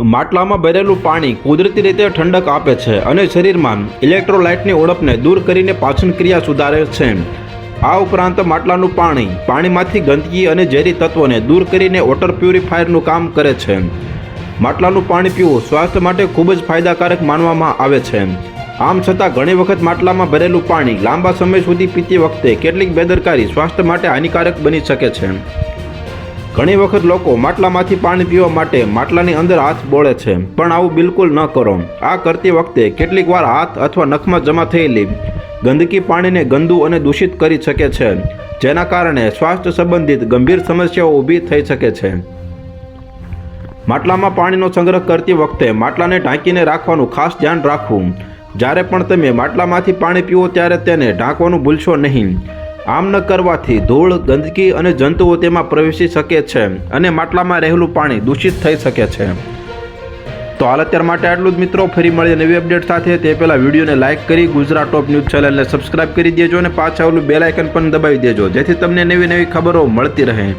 માટલામાં ભરેલું પાણી કુદરતી રીતે ઠંડક આપે છે અને શરીરમાં ઇલેક્ટ્રોલાઇટની ઉણપને દૂર કરીને પાચન ક્રિયા સુધારે છે. આ ઉપરાંત માટલાનું પાણીમાંથી ગંદકી અને ઝેરી તત્વોને દૂર કરીને વોટર પ્યુરિફાયરનું કામ કરે છે. માટલાનું પાણી પીવું સ્વાસ્થ્ય માટે ખૂબ જ ફાયદાકારક માનવામાં આવે છે. આમ છતાં ઘણી વખત માટલામાં ભરેલું પાણી લાંબા સમય સુધી પીતી વખતે કેટલીક બેદરકારી સ્વાસ્થ્ય માટે હાનિકારક બની શકે છે. ઘણી વખત લોકો માટલામાંથી પાણી પીવા માટે માટલાની અંદર હાથ બોળે છે, પણ આવું બિલકુલ ન કરો. આ કરતી વખતે કેટલીક વાર હાથ અથવા નખમાં જમા થયેલી ગંદકી પાણીને ગંદુ અને દૂષિત કરી શકે છે, જેના કારણે સ્વાસ્થ્ય સંબંધિત ગંભીર સમસ્યાઓ ઊભી થઈ શકે છે. માટલામાં પાણીનો સંગ્રહ કરતી વખતે માટલાને ઢાંકીને રાખવાનું ખાસ ધ્યાન રાખવું. જ્યારે પણ તમે માટલામાંથી પાણી પીવો ત્યારે તેને ઢાંકવાનું ભૂલશો નહીં. આમ ન કરવાથી ધૂળ, ગંદકી અને જંતુઓ તેમાં પ્રવેશી શકે છે અને માટલામાં રહેલું પાણી દૂષિત થઈ શકે છે. તો હાલ અત્યાર માટે આટલું જ મિત્રો. ફરી મળીએ નવી અપડેટ સાથે. તે પહેલાં વિડીયોને લાઇક કરી ગુજરાત ટોપ ન્યૂઝ ચેનલને સબસ્ક્રાઇબ કરી દેજો અને પાછા ઓલું બેલ આઇકન પણ દબાવી દેજો, જેથી તમને નવી ખબરો મળતી રહે.